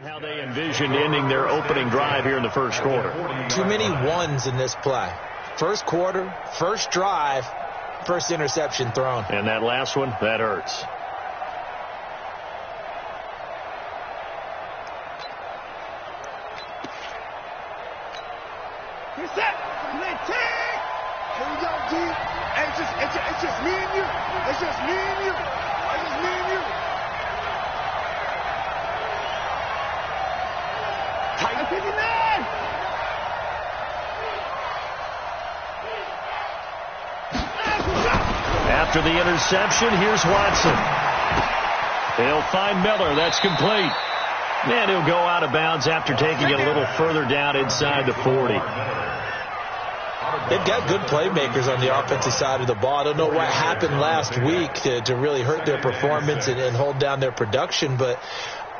How they envisioned ending their opening drive here in the first quarter. Too many ones in this play. First quarter, first drive, first interception thrown. And that last one, that hurts. It's that. Here we go, D. Hey, it's just me and you. It's just me and you. It's just me and you. Titan 59. After the interception, here's Watson. They'll find Miller. That's complete. And he'll go out of bounds after taking it a little further down inside the 40. They've got good playmakers on the offensive side of the ball. I don't know what happened last week to really hurt their performance and hold down their production, but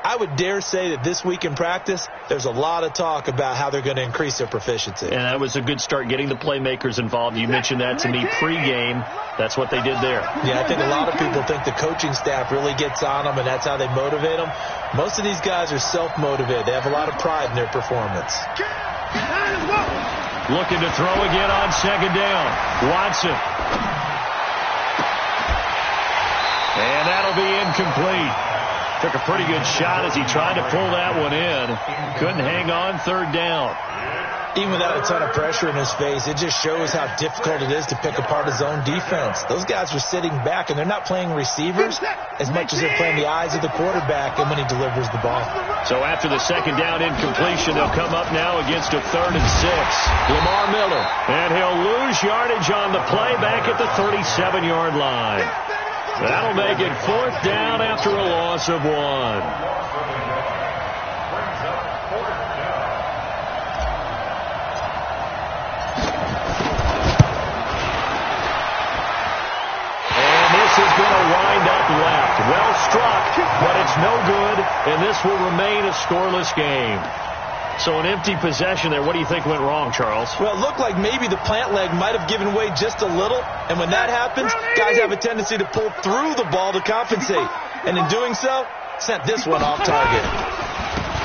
I would dare say that this week in practice, there's a lot of talk about how they're going to increase their proficiency. And that was a good start, getting the playmakers involved. You mentioned that to me pregame. That's what they did there. Yeah, I think a lot of people think the coaching staff really gets on them, and that's how they motivate them. Most of these guys are self-motivated. They have a lot of pride in their performance. Looking to throw again on second down. Watson. And that'll be incomplete. Took a pretty good shot as he tried to pull that one in. Couldn't hang on third down. Even without a ton of pressure in his face, it just shows how difficult it is to pick apart his own defense. Those guys are sitting back, and they're not playing receivers as much as they're playing the eyes of the quarterback and when he delivers the ball. So after the second down incompletion, they'll come up now against a 3rd and 6. Lamar Miller. And he'll lose yardage on the play back at the 37-yard line. That'll make it 4th down after a loss of 1. Is going to wind up left. Well struck, but it's no good, and this will remain a scoreless game. So an empty possession there. What do you think went wrong, Charles? Well, it looked like maybe the plant leg might have given way just a little, and when that happens, guys have a tendency to pull through the ball to compensate, and in doing so, sent this one off target.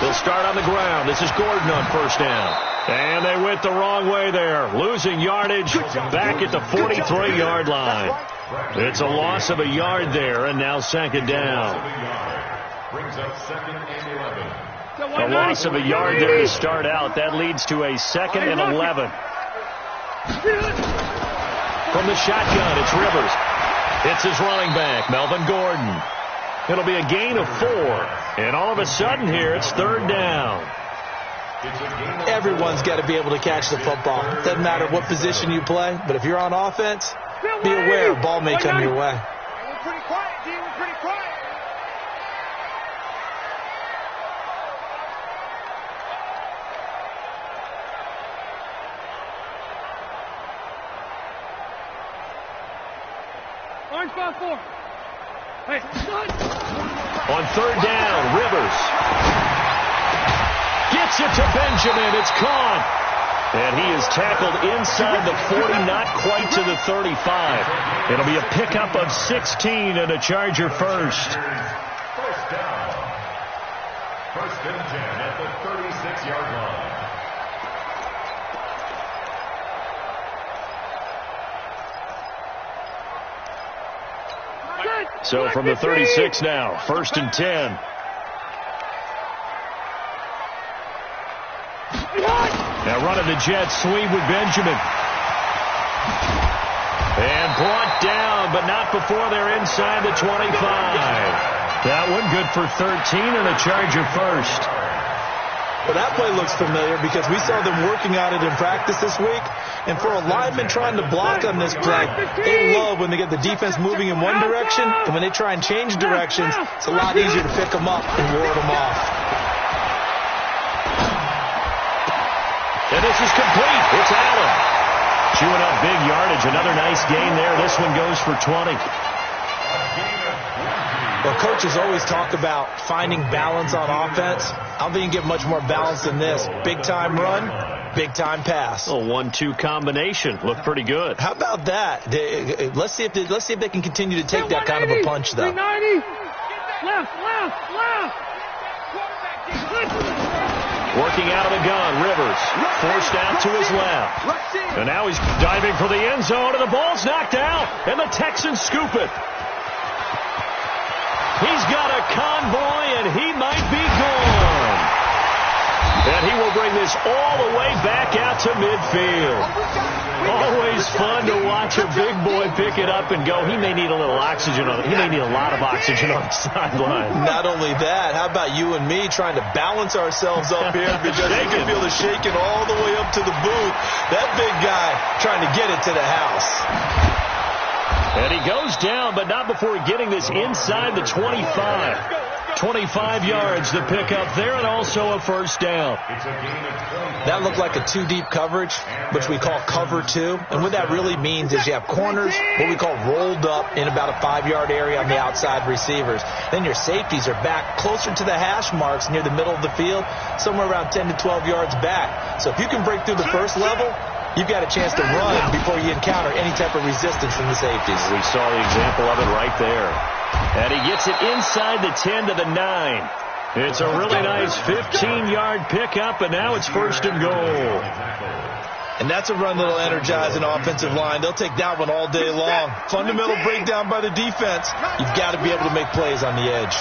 They'll start on the ground. This is Gordon on first down. And they went the wrong way there, losing yardage back at the 43-yard line. It's a loss of a yard there, and now second down. A loss of a yard there to start out. That leads to a 2nd and 11. From the shotgun, it's Rivers. It's his running back, Melvin Gordon. It'll be a gain of 4. And all of a sudden here, it's 3rd down. Everyone's got to be able to catch the football. Doesn't matter what position you play, but if you're on offense, be aware a ball may come your way. We're pretty quiet, D. We're pretty quiet. Orange 5-4. Hey, on 3rd down, Rivers gets it to Benjamin. It's caught. And he is tackled inside the 40, not quite to the 35. It'll be a pickup of 16 and a Charger first. First down. 1st and 10 at the 36-yard line. So from the 36 now, 1st and 10. Now running the jet sweep with Benjamin. And brought down, but not before they're inside the 25. That one good for 13 and a Charger first. Well, that play looks familiar because we saw them working on it in practice this week. And for a lineman trying to block on this play, they love when they get the defense moving in one direction, and when they try and change directions, it's a lot easier to pick them up and ward them off. And this is complete. It's Allen. Chewing up big yardage. Another nice gain there. This one goes for 20. Well, coaches always talk about finding balance on offense. I don't think you can get much more balance than this. Big-time run, big-time pass. A 1-2 combination. Looked pretty good. How about that? Let's see if they can continue to take that kind of a punch, though. 390. Left. Working out of the gun, Rivers forced out to his left. And now he's diving for the end zone, and the ball's knocked out, and the Texans scoop it. He's got a convoy, and he might be gone. And he will bring this all the way back out to midfield. Always fun to watch a big boy pick it up and go. He may need a little oxygen on it. He may need a lot of oxygen on the sideline. Not only that, how about you and me trying to balance ourselves up here because you can feel the shaking all the way up to the booth. That big guy trying to get it to the house. And he goes down, but not before getting this inside the 25. 25 yards to pick up there, and also a first down. That looked like a two-deep coverage, which we call cover two. And what that really means is you have corners, what we call rolled up in about a 5-yard area on the outside receivers. Then your safeties are back closer to the hash marks near the middle of the field, somewhere around 10 to 12 yards back. So if you can break through the first level, you've got a chance to run before you encounter any type of resistance from the safeties. We saw the example of it right there. And he gets it inside the 10 to the 9. It's a really nice 15-yard pickup, and now it's first and goal. And that's a run that'll energize an offensive line. They'll take that one all day long. Fundamental breakdown by the defense. You've got to be able to make plays on the edge.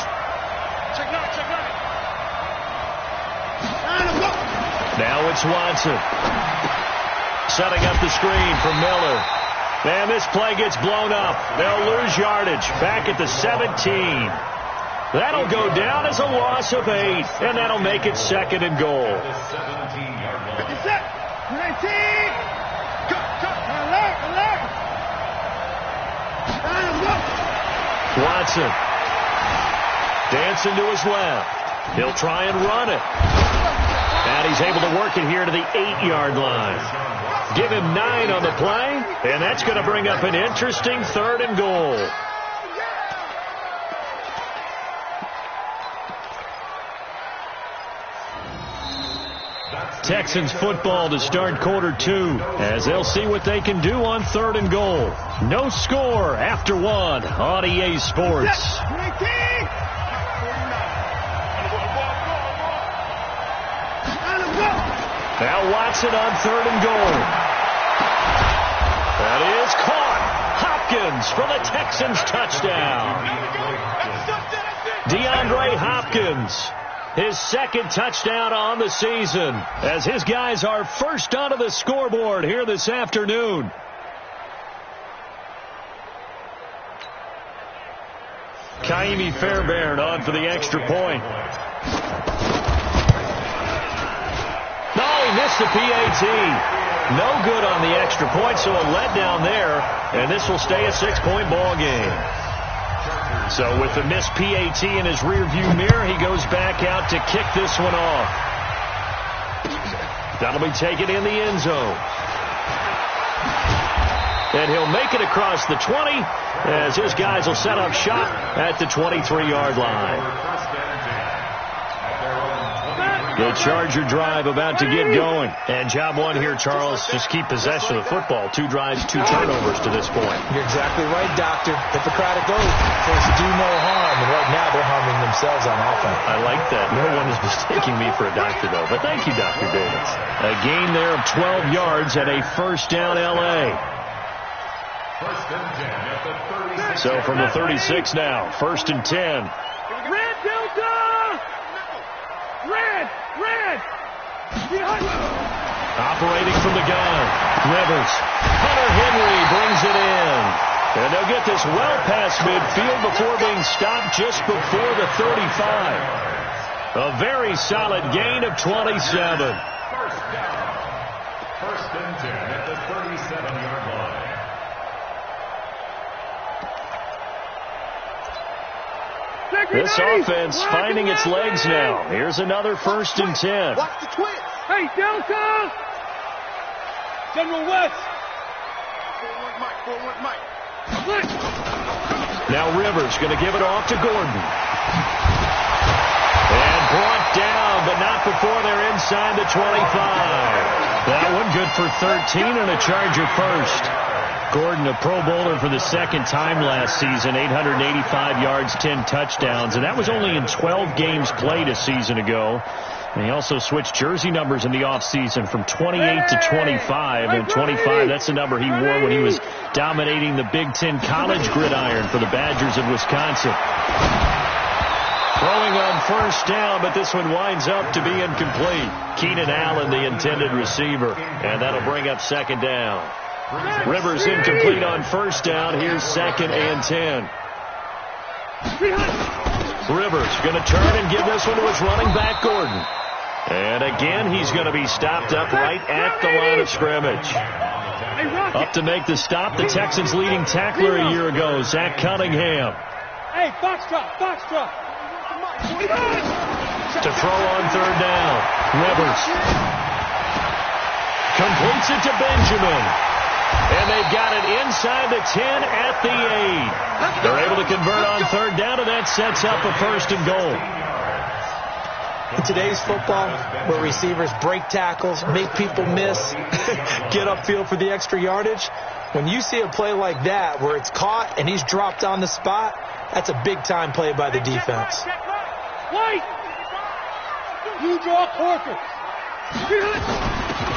Now it's Watson. Setting up the screen for Miller. And this play gets blown up. They'll lose yardage back at the 17. That'll go down as a loss of 8, and that'll make it second and goal. Watson dancing to his left. He'll try and run it. And he's able to work it here to the 8-yard line. Give him 9 on the play, and that's going to bring up an interesting third and goal. Texans football to start quarter 2 as they'll see what they can do on third and goal. No score after 1 on EA Sports. Now Watson on third and goal. That is caught. Hopkins for the Texans touchdown. DeAndre Hopkins, his second touchdown on the season, as his guys are first onto the scoreboard here this afternoon. Kaimi Fairbairn on for the extra point. No, he missed the PAT. No good on the extra point, so a letdown there, and this will stay a 6-point ball game. So with the missed PAT in his rearview mirror, he goes back out to kick this one off. That'll be taken in the end zone. And he'll make it across the 20 as his guys will set up shop at the 23-yard line. The Charger drive about to get going. And job one here, Charles, just keep possession of the football. 2 drives, 2 turnovers to this point. You're exactly right, Doctor. Hippocratic oath. First, do no harm. And right now, they're harming themselves on offense. I like that. No one is mistaking me for a doctor, though. But thank you, Dr. Davis. A gain there of 12 yards and a first down L.A. So from the 36 now, first and 10. Red Delta! Red! Operating from the gun, Rivers. Hunter Henry brings it in. And they'll get this well past midfield before being stopped just before the 35. A very solid gain of 27. First down. First and 10 at the 37-yard line. This offense finding its legs now. Here's another first and 10. Watch the twist. Hey, Delta! General West. 4-1 Mike. Now Rivers going to give it off to Gordon. And brought down, but not before they're inside the 25. That one good for 13 and a Charger first. Gordon, a Pro Bowler for the second time last season, 885 yards, 10 touchdowns, and that was only in 12 games played a season ago. And he also switched jersey numbers in the offseason from 28 to 25, and 25, that's the number he wore when he was dominating the Big Ten college gridiron for the Badgers of Wisconsin. Throwing on first down, but this one winds up to be incomplete. Keenan Allen, the intended receiver, and that'll bring up second down. Rivers incomplete on first down. Here's 2nd and 10. Rivers going to turn and give this one to his running back, Gordon. And again, he's going to be stopped up right at the line of scrimmage. Up to make the stop, the Texans' leading tackler a year ago, Zach Cunningham. Hey, box drop. To throw on third down, Rivers completes it to Benjamin. And they've got it inside the 10 at the 8. They're able to convert on third down, and that sets up a 1st and goal. In today's football, where receivers break tackles, make people miss, get upfield for the extra yardage, when you see a play like that where it's caught and he's dropped on the spot, that's a big-time play by the defense. You draw Corker.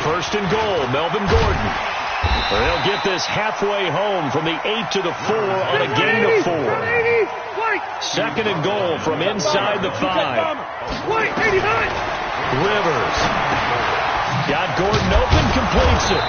1st and goal, Melvin Gordon. They'll get this halfway home from the 8 to the 4 on a gain of 4. 2nd and goal from inside the 5. Rivers got Gordon open, completes it.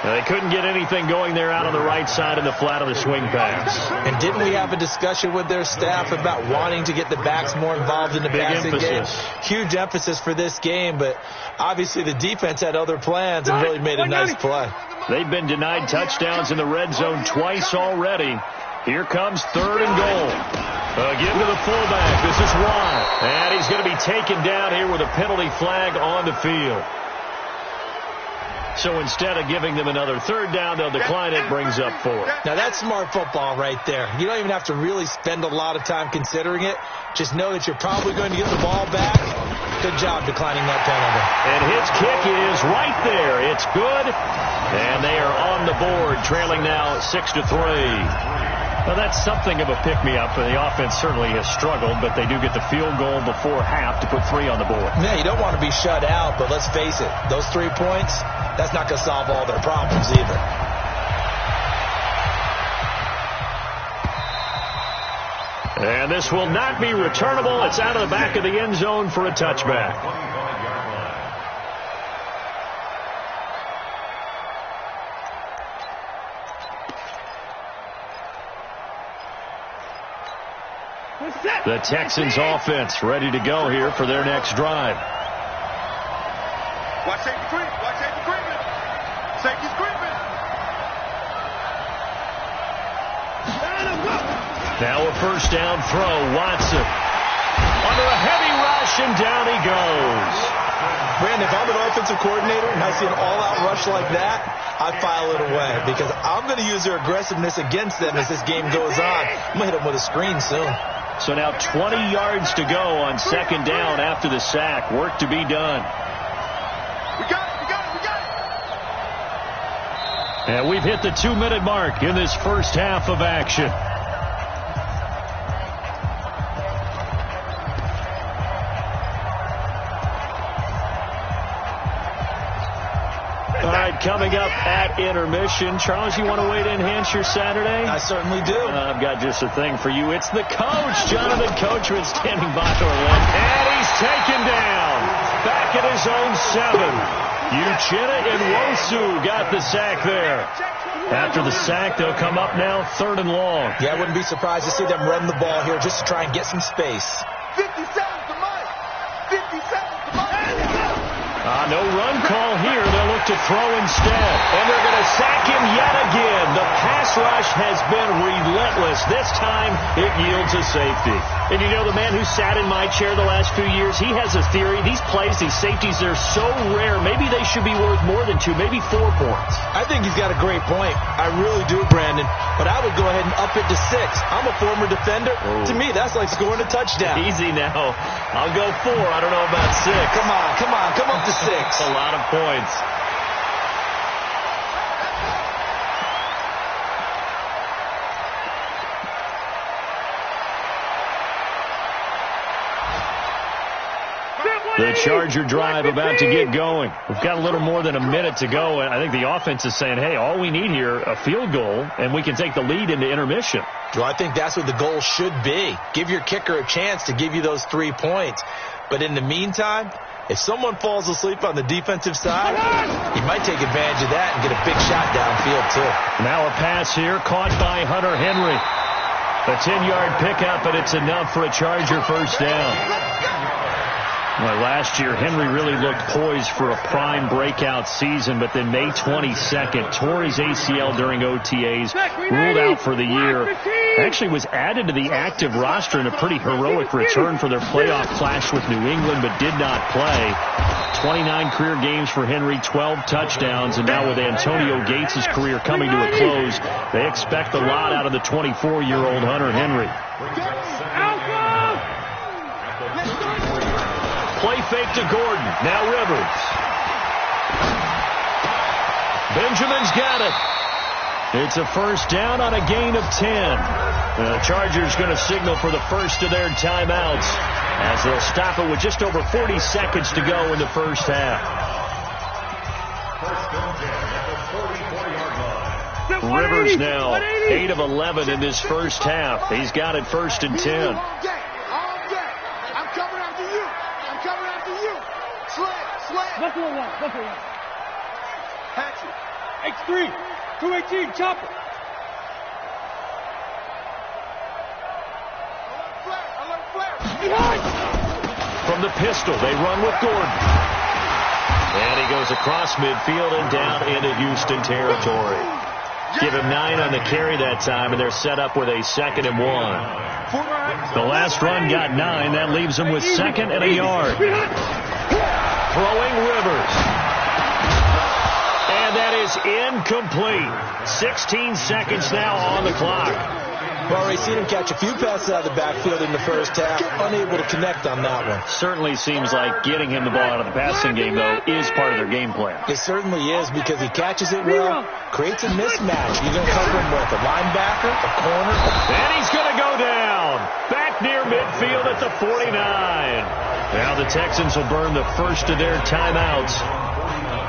They couldn't get anything going there out on the right side in the flat of the swing pass. And didn't we have a discussion with their staff about wanting to get the backs more involved in the passing game? Huge emphasis for this game, but obviously the defense had other plans and really made a nice play. They've been denied touchdowns in the red zone twice already. Here comes 3rd and goal. Again to the fullback. This is Watt. And he's going to be taken down here with a penalty flag on the field. So instead of giving them another 3rd down, they'll decline it, brings up 4. Now that's smart football right there. You don't even have to really spend a lot of time considering it. Just know that you're probably going to get the ball back. Good job declining that penalty. And his kick is right there. It's good. And they are on the board, trailing now 6-3. Well, that's something of a pick-me-up. The offense certainly has struggled, but they do get the field goal before half to put 3 on the board. Yeah, you don't want to be shut out, but let's face it, those 3 points, that's not going to solve all their problems either. And this will not be returnable. It's out of the back of the end zone for a touchback. The Texans offense ready to go here for their next drive. Watch safety creep. Watch safety creeping. Safety's creeping. Now a 1st down throw. Watson under a heavy rush, and down he goes. Brandon, if I'm an offensive coordinator and I see an all-out rush like that, I file it away because I'm going to use their aggressiveness against them as this game goes on. I'm going to hit them with a screen soon. So now 20 yards to go on 2nd down after the sack. Work to be done. We got it. And we've hit the 2-minute mark in this first half of action. All right, coming up at intermission. Charles, you want to wait to enhance your Saturday? I certainly do. I've got just a thing for you. It's the coach, Jonathan Coachman, standing by our left. And he's taken down. Back at his own 7. Uchenna and Wosu got the sack there. After the sack, they'll come up now 3rd and long. Yeah, I wouldn't be surprised to see them run the ball here just to try and get some space. 50 seconds to Mike. 50 seconds to Mike. No run call here. They'll look to throw instead. And they're going to sack him yet again. The pass rush has been relentless. This time, it yields a safety. And you know, the man who sat in my chair the last few years, he has a theory. These plays, these safeties, they're so rare. Maybe they should be worth more than 2, maybe 4 points. I think he's got a great point. I really do, Brandon. But I would go ahead and up it to 6. I'm a former defender. To me, that's like scoring a touchdown. Easy now. I'll go 4. I don't know about 6. Come on. Come up to 6. A lot of points. The Charger drive about to get going. We've got a little more than a minute to go, and I think the offense is saying, hey, all we need here, a field goal, and we can take the lead into intermission. Well, I think that's what the goal should be. Give your kicker a chance to give you those 3 points. But in the meantime, if someone falls asleep on the defensive side, he might take advantage of that and get a big shot downfield, too. Now a pass here, caught by Hunter Henry. A 10-yard pickup, and it's enough for a Charger first down. Well, last year, Henry really looked poised for a prime breakout season, but then May 22nd, tore his ACL during OTAs, ruled out for the year. Actually was added to the active roster in a pretty heroic return for their playoff clash with New England, but did not play. 29 career games for Henry, 12 touchdowns, and now with Antonio Gates' career coming to a close, they expect a lot out of the 24-year-old Hunter Henry. Play fake to Gordon. Now Rivers. Benjamin's got it. It's a first down on a gain of 10. The Chargers going to signal for the first of their timeouts as they'll stop it with just over 40 seconds to go in the first half. Rivers now 8 of 11 in this first half. He's got it first and 10. Buffalo one. Hatchet. X3. 218. Chopper. Alert flare. Behind. From the pistol, they run with Gordon. And he goes across midfield and down into Houston territory. Give him 9 on the carry that time, and they're set up with a 2nd and 1. The last run got 9. That leaves them with 2nd and a yard. Throwing Rivers. And that is incomplete. 16 seconds now on the clock. Well, we've seen him catch a few passes out of the backfield in the first half, unable to connect on that one. Certainly seems like getting him the ball out of the passing game, though, is part of their game plan. It certainly is, because he catches it well, creates a mismatch. You're going to cover him with a linebacker, a corner. And he's going to go down. Back near midfield at the 49. Now the Texans will burn the first of their timeouts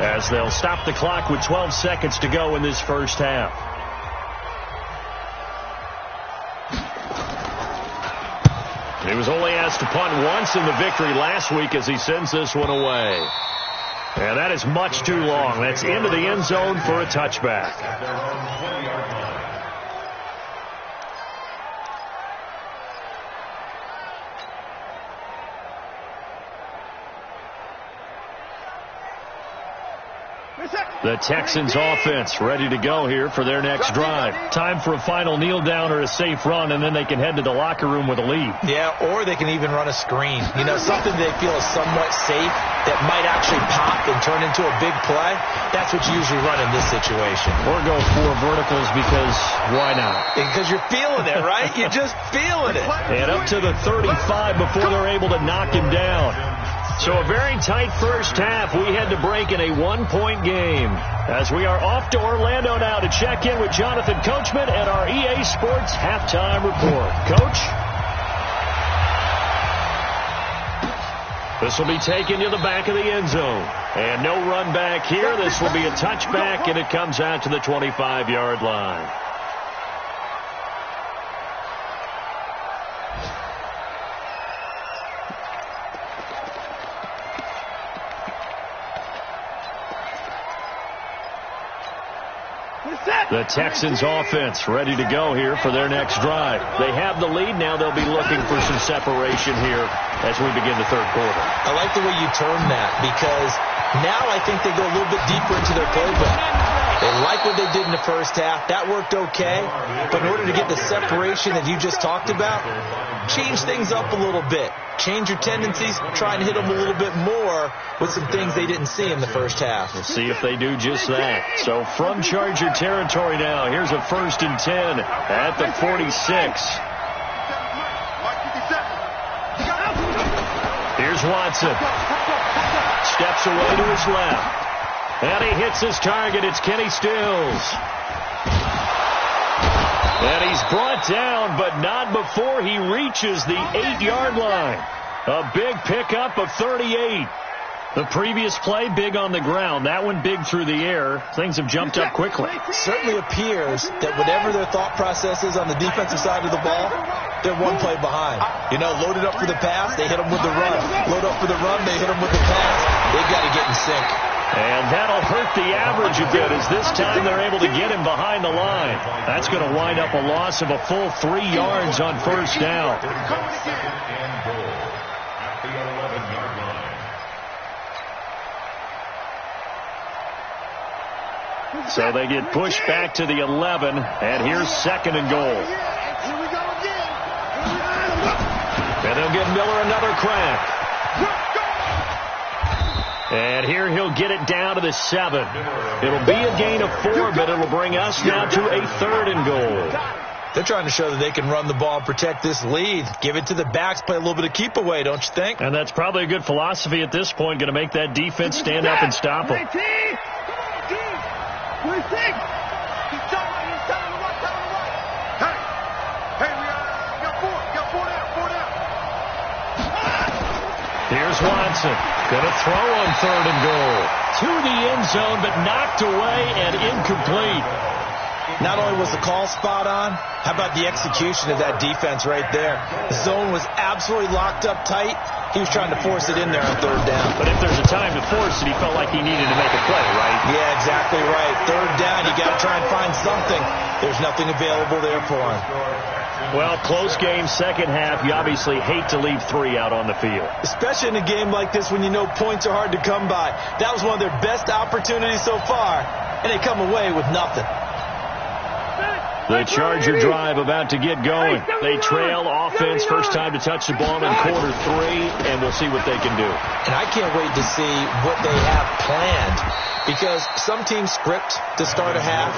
as they'll stop the clock with 12 seconds to go in this first half. He was only asked to punt once in the victory last week as he sends this one away. And that is much too long. That's into the end zone for a touchback. The Texans offense ready to go here for their next drive. Time for a final kneel down or a safe run, and then they can head to the locker room with a lead. Yeah, or they can even run a screen. You know, something they feel is somewhat safe that might actually pop and turn into a big play. That's what you usually run in this situation. Or go 4 verticals because why not? Because you're feeling it, right? You're just feeling it. And up to the 35 before they're able to knock him down. So a very tight first half. We head to break in a 1-point game as we are off to Orlando now to check in with Jonathan Coachman and our EA Sports halftime report. Coach? This will be taken to the back of the end zone. And no run back here. This will be a touchback, and it comes out to the 25-yard line. The Texans offense ready to go here for their next drive. They have the lead. Now they'll be looking for some separation here as we begin the third quarter. I like the way you term that, because now I think they go a little bit deeper into their playbook. They like what they did in the first half. That worked okay. But in order to get the separation that you just talked about, change things up a little bit. Change your tendencies. Try and hit them a little bit more with some things they didn't see in the first half. We'll see if they do just that. So from Charger territory now, here's a 1st and 10 at the 46. Here's Watson. Steps away to his left. And he hits his target. It's Kenny Stills. And he's brought down, but not before he reaches the 8-yard line. A big pickup of 38. The previous play, big on the ground. That one, big through the air. Things have jumped up quickly. Certainly appears that whatever their thought process is on the defensive side of the ball, they're one play behind. You know, loaded up for the pass, they hit them with the run. Load up for the run, they hit them with the pass. They've got to get in sync. And that'll hurt the average a bit, as this time they're able to get him behind the line. That's going to wind up a loss of a full 3 yards on first down. So they get pushed back to the 11, and here's second and goal. And they'll give Miller another crack. And here he'll get it down to the 7. It'll be a gain of 4, but it'll bring us now to a third and goal. They're trying to show that they can run the ball and protect this lead. Give it to the backs, play a little bit of keep away, don't you think? And that's probably a good philosophy at this point, going to make that defense stand up and stop them. Here's Watson. Going to throw on third and goal. To the end zone, but knocked away and incomplete. Not only was the call spot on, how about the execution of that defense right there? The zone was absolutely locked up tight. He was trying to force it in there on third down. But if there's a time to force it, he felt like he needed to make a play, right? Yeah, exactly right. Third down, you got to try and find something. There's nothing available there for him. Well, close game, second half. You obviously hate to leave 3 out on the field. Especially in a game like this when you know points are hard to come by. That was one of their best opportunities so far, and they come away with nothing. The Charger drive about to get going. They trail offense, first time to touch the ball in quarter 3, and we'll see what they can do. And I can't wait to see what they have planned, because some teams script to start a half.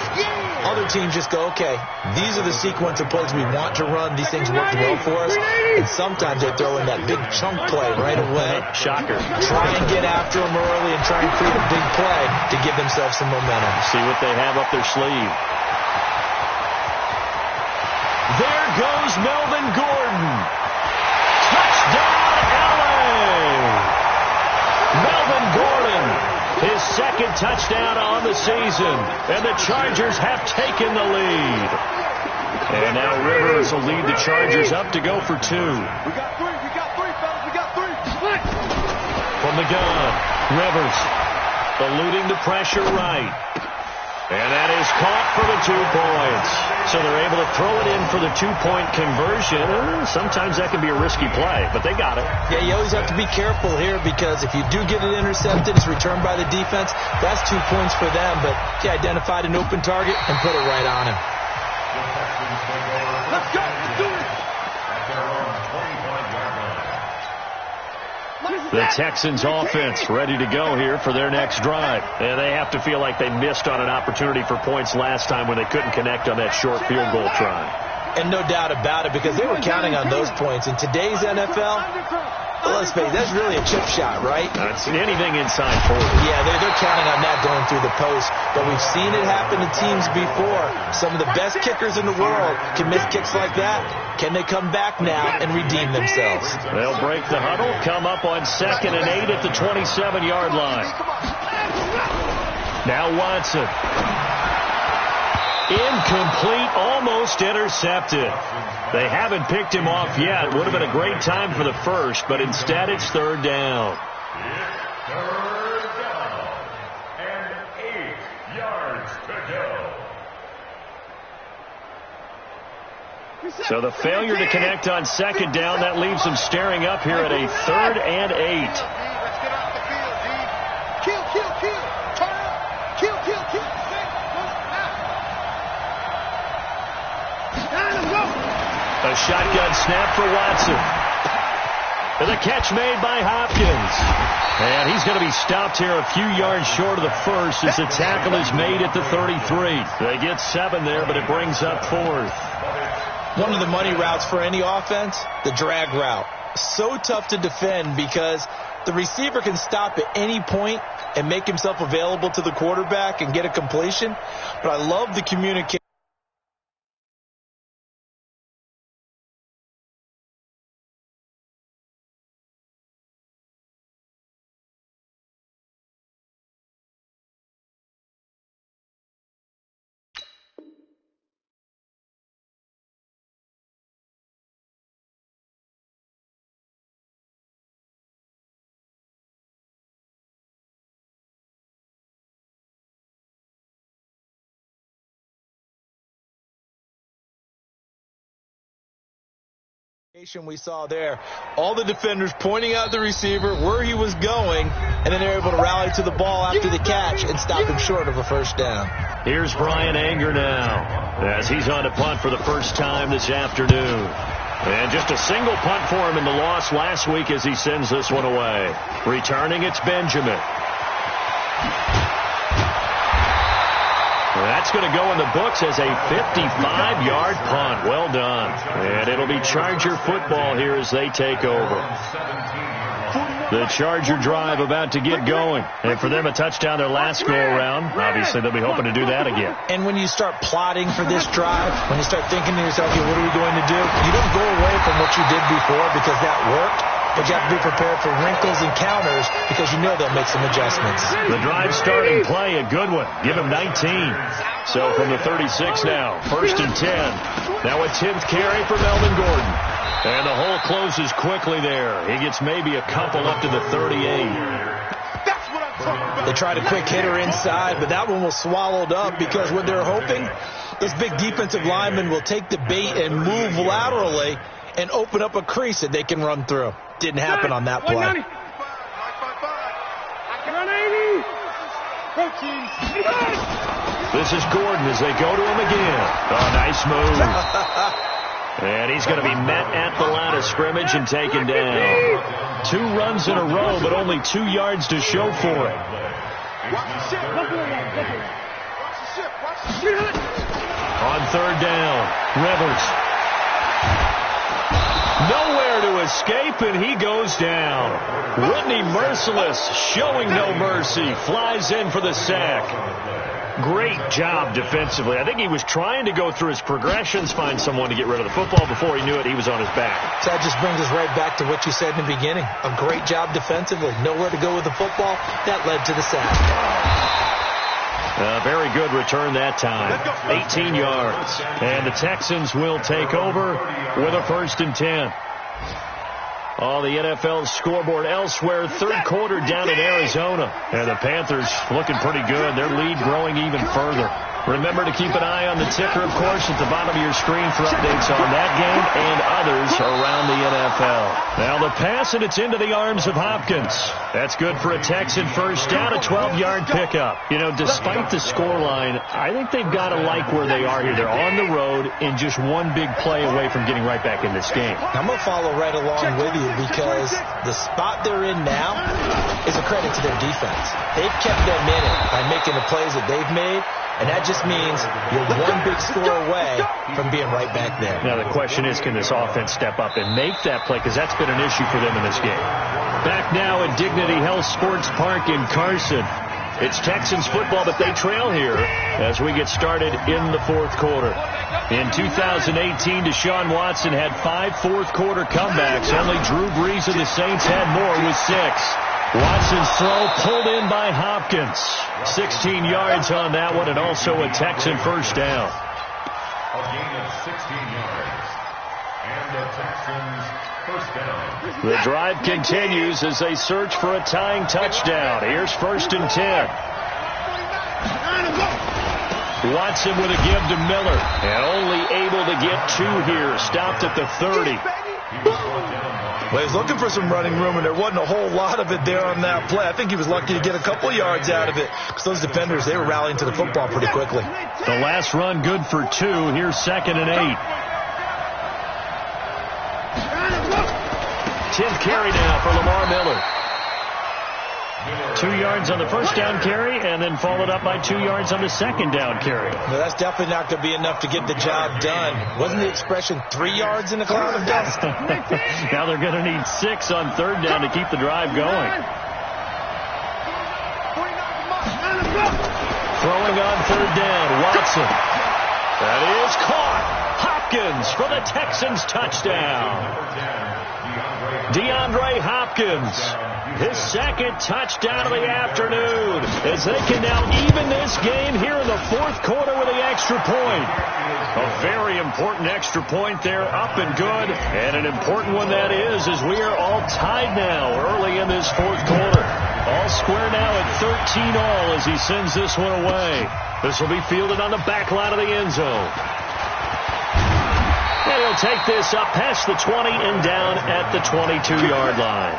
Other teams just go, okay, these are the sequence of plays we want to run. These things work well for us. And sometimes they throw in that big chunk play right away. Shocker. Try and get after them early and try and create a big play to give themselves some momentum. See what they have up their sleeve. There goes Melvin Gordon. Touchdown, LA! Melvin Gordon, his second touchdown on the season, and the Chargers have taken the lead. And now Rivers will lead the Chargers up to go for 2. We got 3, fellas, we got 3. From the gun, Rivers eluding the pressure right. And that is caught for the 2 points. So they're able to throw it in for the 2-point conversion. Sometimes that can be a risky play, but they got it. Yeah, you always have to be careful here, because if you do get it intercepted, it's returned by the defense. That's 2 points for them, but he identified an open target and put it right on him. Let's go. Let's do it. The Texans offense ready to go here for their next drive. And they have to feel like they missed on an opportunity for points last time when they couldn't connect on that short field goal try. And no doubt about it, because they were counting on those points. In today's NFL, let's face it, that's really a chip shot, right? Not seen anything inside 40. Yeah, they're counting on that going through the post. But we've seen it happen to teams before. Some of the best kickers in the world can miss kicks like that. Can they come back now and redeem themselves? They'll break the huddle, come up on 2nd and 8 at the 27-yard line. Now Watson. Incomplete, almost intercepted. They haven't picked him off yet. Would have been a great time for the first, but instead it's third down. Third down and 8 yards to go. So the failure to connect on second down, that leaves them staring up here at a 3rd and 8. Let's get off the field, G. Kill. Turn up. Kill. A shotgun snap for Watson. And the catch made by Hopkins. And he's going to be stopped here a few yards short of the first as the tackle is made at the 33. They get 7 there, but it brings up 4th. One of the money routes for any offense, the drag route. So tough to defend because the receiver can stop at any point and make himself available to the quarterback and get a completion. But I love the communication. We saw there all the defenders pointing out the receiver where he was going, and then they're able to rally to the ball after the catch and stop him short of a first down. Here's Brian Anger now as he's on to punt for the first time this afternoon. And just a single punt for him in the loss last week as he sends this one away. Returning, it's Benjamin. That's going to go in the books as a 55-yard punt. Well done. And it'll be Charger football here as they take over. The Charger drive about to get going. And for them, a touchdown their last go-around. Obviously, they'll be hoping to do that again. And when you start plotting for this drive, when you start thinking to yourself, okay, what are we going to do? You don't go away from what you did before because that worked. But you have to be prepared for wrinkles and counters because you know they'll make some adjustments. The drive starting play, a good one. Give him 19. So from the 36 now, 1st and 10. Now a 10th carry for Melvin Gordon. And the hole closes quickly there. He gets maybe a couple up to the 38. They tried a quick hitter inside, but that one was swallowed up because what they're hoping, this big defensive lineman will take the bait and move laterally and open up a crease that they can run through. Didn't happen on that play. This is Gordon as they go to him again. Oh, nice move. And he's going to be met at the line of scrimmage and taken down. 2 runs in a row, but only 2 yards to show for it. On 3rd down, Rivers. Nowhere to escape, and he goes down. Whitney Merciless, showing no mercy, flies in for the sack. Great job defensively. I think he was trying to go through his progressions, find someone to get rid of the football. Before he knew it, he was on his back. So that just brings us right back to what you said in the beginning. A great job defensively. Nowhere to go with the football. That led to the sack. A very good return that time. 18 yards. And the Texans will take over with a 1st and 10. On the NFL scoreboard elsewhere, 3rd quarter down in Arizona. And the Panthers looking pretty good. Their lead growing even further. Remember to keep an eye on the ticker, of course, at the bottom of your screen for updates on that game and others around the NFL. Now the pass, and it's into the arms of Hopkins. That's good for a Texan first down, a 12-yard pickup. You know, despite the scoreline, I think they've got to like where they are here. They're on the road and just one big play away from getting right back in this game. I'm going to follow right along with you because the spot they're in now is a credit to their defense. They've kept them in it by making the plays that they've made. And that just means you're one big score away from being right back there. Now, the question is, can this offense step up and make that play? Because that's been an issue for them in this game. Back now at Dignity Health Sports Park in Carson. It's Texans football, but they trail here as we get started in the 4th quarter. In 2018, Deshaun Watson had 5 fourth-quarter comebacks. Only Drew Brees of the Saints had more with 6. Watson's throw pulled in by Hopkins. 16 yards on that one, and also a Texan first down. A gain of 16 yards. And the Texans first down. The drive continues as they search for a tying touchdown. Here's 1st and 10. Watson with a give to Miller, and only able to get 2 here. Stopped at the 30. Well, he's looking for some running room, and there wasn't a whole lot of it there on that play. I think he was lucky to get a couple yards out of it because those defenders, they were rallying to the football pretty quickly. The last run good for 2. Here's 2nd and 8. 10th carry now for Lamar Miller. 2 yards on the first down carry, and then followed up by 2 yards on the second down carry. Well, that's definitely not going to be enough to get the job done. Wasn't the expression 3 yards in a cloud of dust? Now they're going to need 6 on 3rd down to keep the drive going. Throwing on 3rd down, Watson. That is caught. Hopkins for the Texans touchdown. DeAndre Hopkins, his 2nd touchdown of the afternoon, as they can now even this game here in the 4th quarter with the extra point. A very important extra point there, up and good, and an important one that is, as we are all tied now early in this 4th quarter. All square now at 13 all as he sends this one away. This will be fielded on the back line of the end zone. And he'll they'll take this up past the 20 and down at the 22-yard line.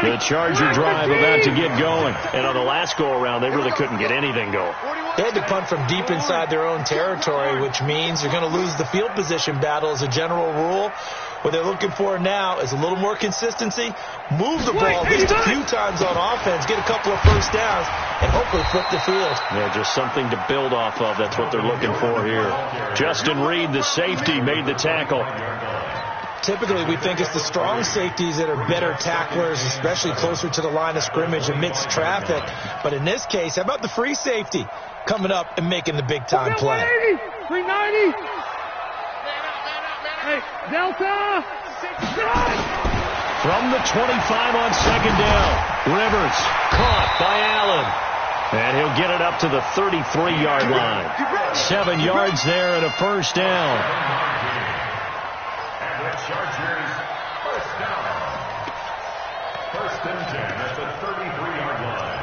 The Charger drive about to get going. And on the last go-around, they really couldn't get anything going. They had to punt from deep inside their own territory, which means you're going to lose the field position battle as a general rule. What they're looking for now is a little more consistency, move the ball at least a few times on offense, get a couple of first downs, and hopefully flip the field. Yeah, just something to build off of. That's what they're looking for here. Justin Reed, the safety, made the tackle. Typically, we think it's the strong safeties that are better tacklers, especially closer to the line of scrimmage amidst traffic. But in this case, how about the free safety coming up and making the big-time play? 390. Hey, Delta. From the 25 on second down, Rivers caught by Allen. And he'll get it up to the 33-yard line. 7 yards there and a first down. And the Chargers first down. First and 10 at the 33-yard line.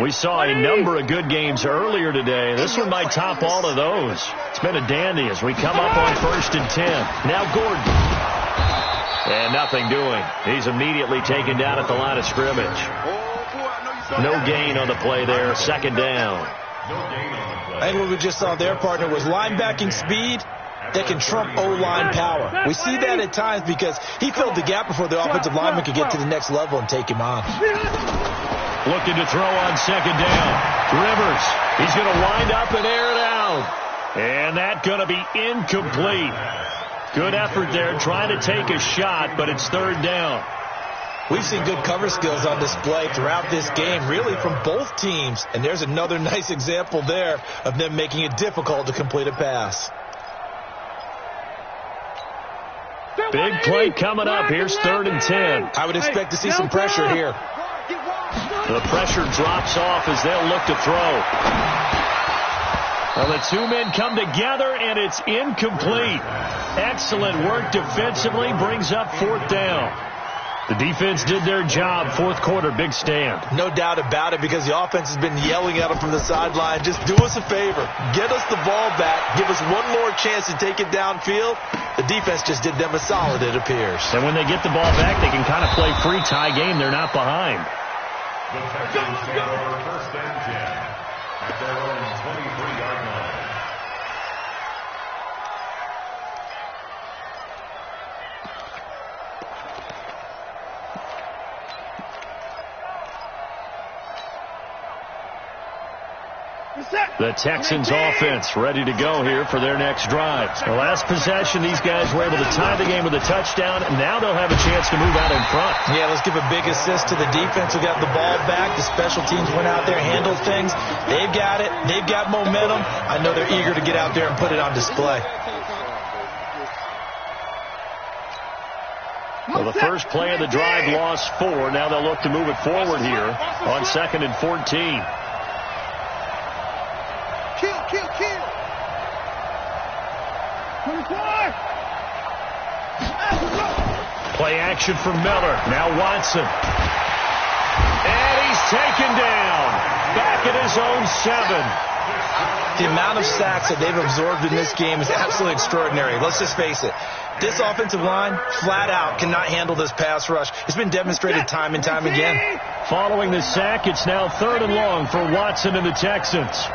We saw a number of good games earlier today. This one might top all of those. It's been a dandy as we come up on first and 10. Now Gordon. And nothing doing. He's immediately taken down at the line of scrimmage. No gain on the play there. Second down. I think what we just saw their partner was linebacking speed that can trump O-line power. We see that at times because he filled the gap before the offensive lineman could get to the next level and take him on. Looking to throw on second down. Rivers. He's going to wind up and air it out. And that's going to be incomplete. Good effort there trying to take a shot, but it's third down. We've seen good cover skills on display throughout this game, really from both teams. And there's another nice example there of them making it difficult to complete a pass. Big play coming up. Here's third and 10. I would expect to see some pressure here. The pressure drops off as they'll look to throw. Well, the two men come together, and it's incomplete. Excellent work defensively, brings up fourth down. The defense did their job. Fourth quarter, big stand. No doubt about it, because the offense has been yelling at them from the sideline. Just do us a favor. Get us the ball back. Give us one more chance to take it downfield. The defense just did them a solid, it appears. And when they get the ball back, they can kind of play free tie game. They're not behind. The Texans take over first and 10 at their own 23-yard line. The Texans offense ready to go here for their next drive. The last possession, these guys were able to tie the game with a touchdown, and now they'll have a chance to move out in front. Yeah, let's give a big assist to the defense who got the ball back. The special teams went out there, handled things. They've got it. They've got momentum. I know they're eager to get out there and put it on display. Well, the first play of the drive lost 4. Now they'll look to move it forward here on second and 14. Kill. 24. Play action for Miller. Now Watson. And he's taken down. Back at his own 7. The amount of sacks that they've absorbed in this game is absolutely extraordinary. Let's just face it. This offensive line, flat out, cannot handle this pass rush. It's been demonstrated time and time again. Following the sack, it's now third and long for Watson and the Texans.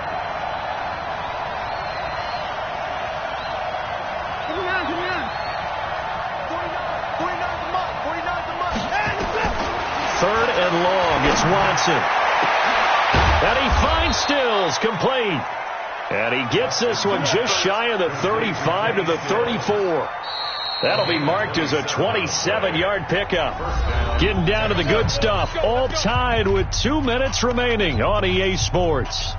Third and long, it's Watson. And he finds Stills, complete. And he gets this one just shy of the 35 to the 34. That'll be marked as a 27-yard pickup. Getting down to the good stuff, all tied with 2 minutes remaining on EA Sports.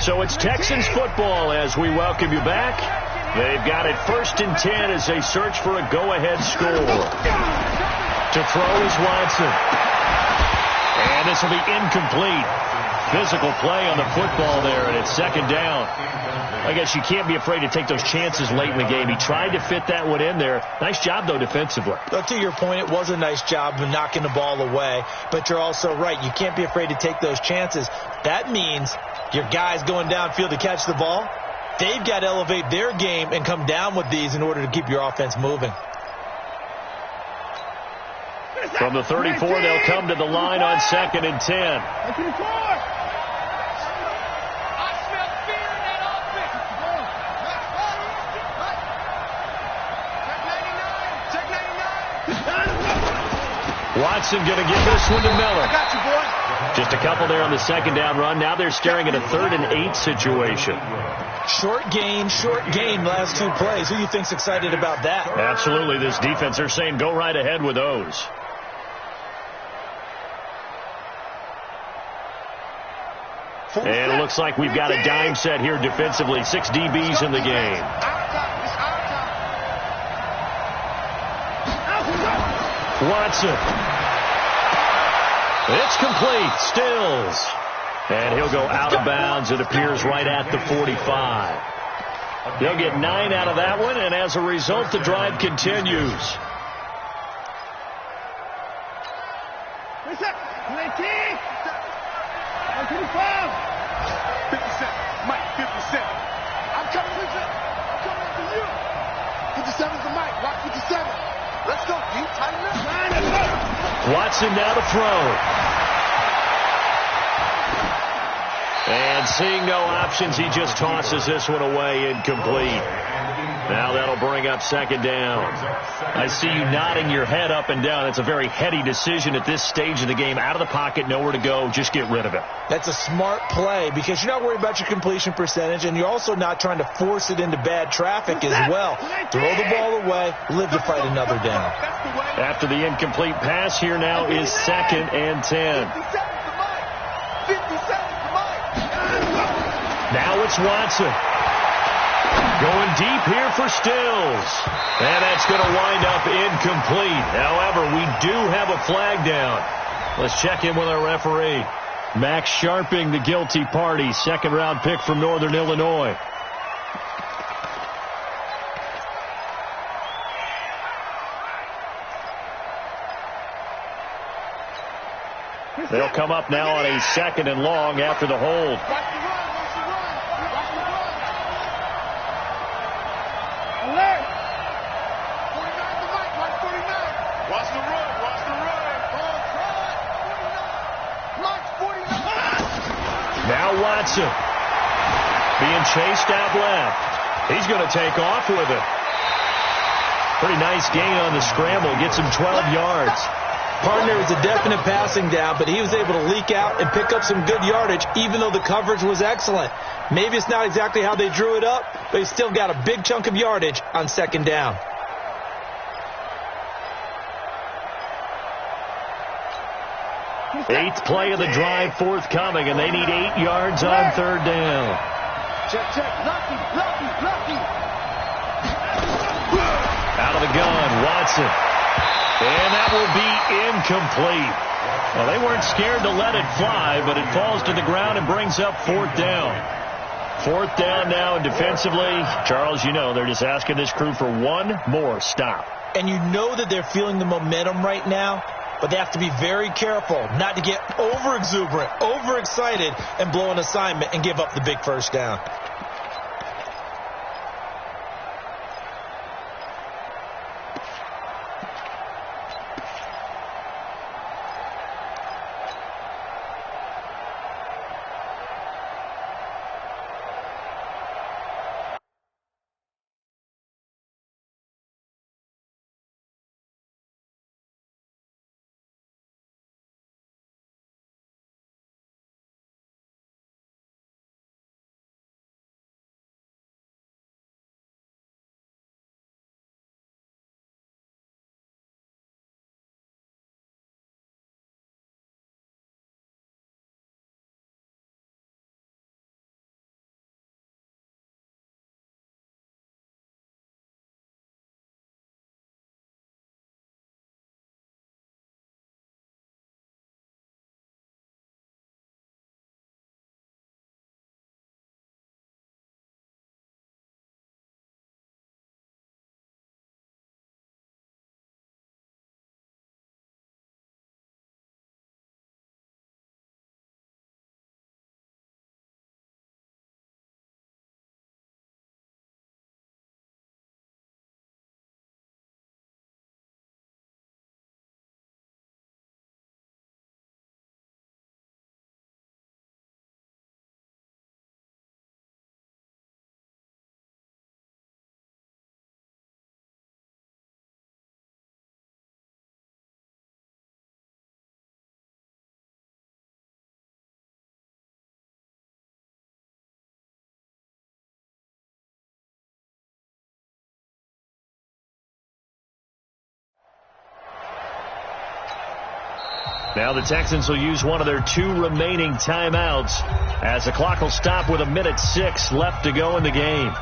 So it's Texans football as we welcome you back. They've got it first and 10 as they search for a go-ahead score. To throw is Watson. And this will be incomplete. physical play on the football there, and it's second down. I guess you can't be afraid to take those chances late in the game. He tried to fit that one in there. Nice job, though, defensively. Well, to your point, it was a nice job of knocking the ball away, but you're also right. You can't be afraid to take those chances. That means your guys going downfield to catch the ball, they've got to elevate their game and come down with these in order to keep your offense moving. From the 34, they'll come to the line on 2nd and 10. Watson going to give this one to Miller. I got you, boy. Just a couple there on the second down run. Now they're staring at a 3rd and 8 situation. Short gain, last 2 plays. Who do you think's excited about that? Absolutely. This defense, they're saying go right ahead with those. And it looks like we've got a dime set here defensively. 6 DBs in the game. Watson. It's complete. Stills. And he'll go out of bounds, it appears, right at the 45. They'll get 9 out of that one, and as a result, the drive continues. Watson now to throw. And seeing no options, he just tosses this one away, incomplete. Now that'll bring up 2nd down. I see you nodding your head up and down. It's a very heady decision at this stage of the game. Out of the pocket, nowhere to go, just get rid of it. That's a smart play because you're not worried about your completion percentage, and you're also not trying to force it into bad traffic as well. Throw the ball away, live to fight another down. After the incomplete pass, here now is 2nd and 10. Now it's Watson. Going deep here for Stills. And that's going to wind up incomplete. However, we do have a flag down. Let's check in with our referee. Max Sharping, the guilty party. 2nd-round pick from Northern Illinois. They'll come up now on a 2nd and long after the hold. Now Watson being chased out left. He's going to take off with it. Pretty nice gain on the scramble. Gets him 12 yards. Partner was a definite passing down, but he was able to leak out and pick up some good yardage, even though the coverage was excellent. Maybe it's not exactly how they drew it up, but he still got a big chunk of yardage on 2nd down. Eighth play of the drive forthcoming, and they need 8 yards on 3rd down. Check. Luckk313's. Out of the gun, Watson. And that will be incomplete. Well, they weren't scared to let it fly, but it falls to the ground and brings up 4th down. 4th down now, and defensively, Charles, you know, they're just asking this crew for one more stop. And you know that they're feeling the momentum right now, but they have to be very careful not to get over-exuberant, overexcited, and blow an assignment and give up the big 1st down. Now the Texans will use one of their 2 remaining timeouts as the clock will stop with 1:06 left to go in the game.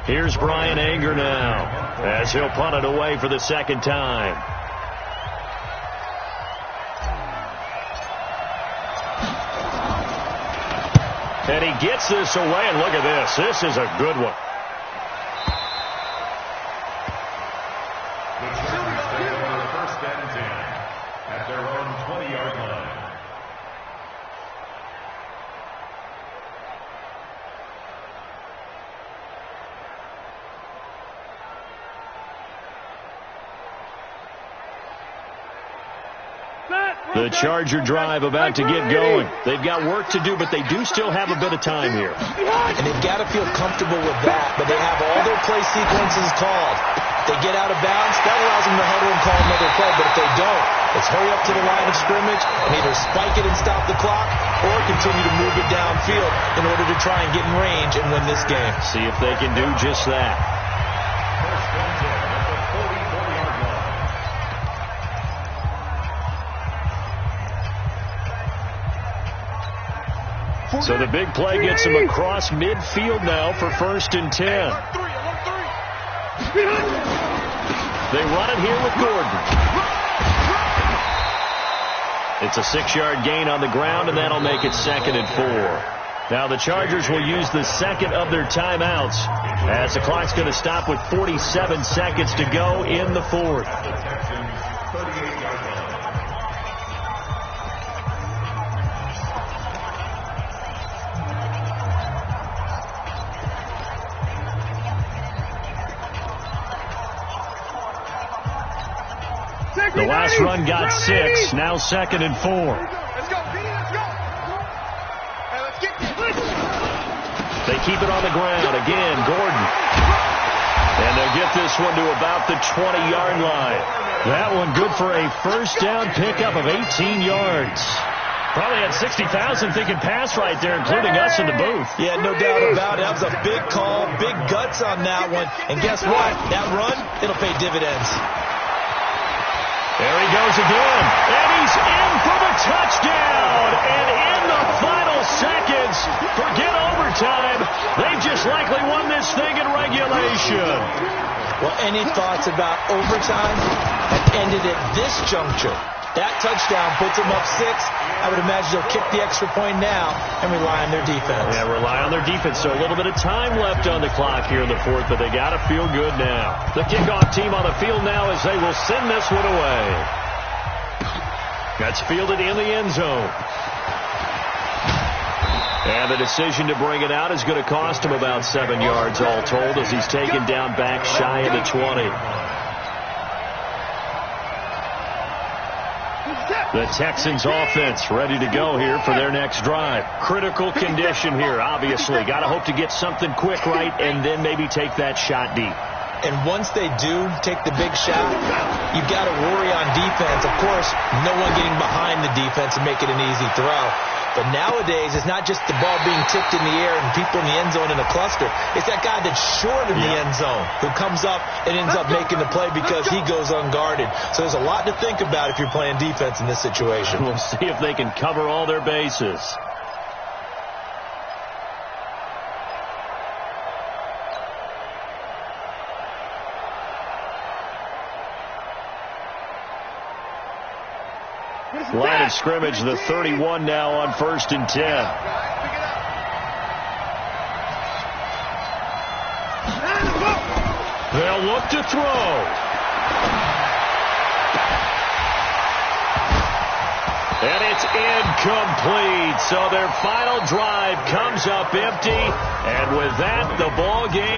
Here's Brian Anger now as he'll punt it away for the second time. And he gets this away, and look at this. This is a good one. The Chargers take over 1st and 10 at their own 20-yard line. The Charger drive about to get going. They've got work to do, but they do still have a bit of time here. And they've got to feel comfortable with that, but they have all their play sequences called. They get out of bounds, that allows them to huddle and call another play, but if they don't, let's hurry up to the line of scrimmage and either spike it and stop the clock or continue to move it downfield in order to try and get in range and win this game. See if they can do just that. 1st and 10 at the 44-yard line. So the big play gets him across midfield now for 1st and 10. They run it here with Gordon. It's a 6-yard gain on the ground, and that'll make it 2nd and 4. Now the Chargers will use the second of their timeouts as the clock's going to stop with 47 seconds to go in the 4th. The Texans 38-yard line. The last run got 6, now 2nd and 4. Let's go, Vinny, let's go. Hey, let's get this. They keep it on the ground. Again, Gordon. And they'll get this one to about the 20-yard line. That one good for a first down pickup of 18 yards. Probably had 60,000 thinking pass right there, including us in the booth. Yeah, no doubt about it. That was a big call, big guts on that one. And guess what? That run, it'll pay dividends. There he goes again, and he's in for the touchdown. And in the final seconds, forget overtime, they just likely won this thing in regulation. Well, any thoughts about overtime that ended at this juncture? That touchdown puts them up 6. I would imagine they'll kick the extra point now and rely on their defense. Yeah, rely on their defense. So a little bit of time left on the clock here in the 4th, but they got to feel good now. The kickoff team on the field now as they will send this one away. That's fielded in the end zone. And the decision to bring it out is going to cost him about 7 yards all told as he's taken down back shy of the 20. The Texans offense ready to go here for their next drive. Critical condition here, obviously. Got to hope to get something quick right and then maybe take that shot deep. And once they do take the big shot, you've got to worry on defense. Of course, no one getting behind the defense and make it an easy throw. But nowadays, it's not just the ball being tipped in the air and people in the end zone in a cluster. It's that guy that's short in the end zone who comes up and ends up making the play because he goes unguarded. So there's a lot to think about if you're playing defense in this situation. We'll see if they can cover all their bases. Line of scrimmage, the 31 now on 1st and 10. They'll look to throw. And it's incomplete. So their final drive comes up empty. And with that, the ball game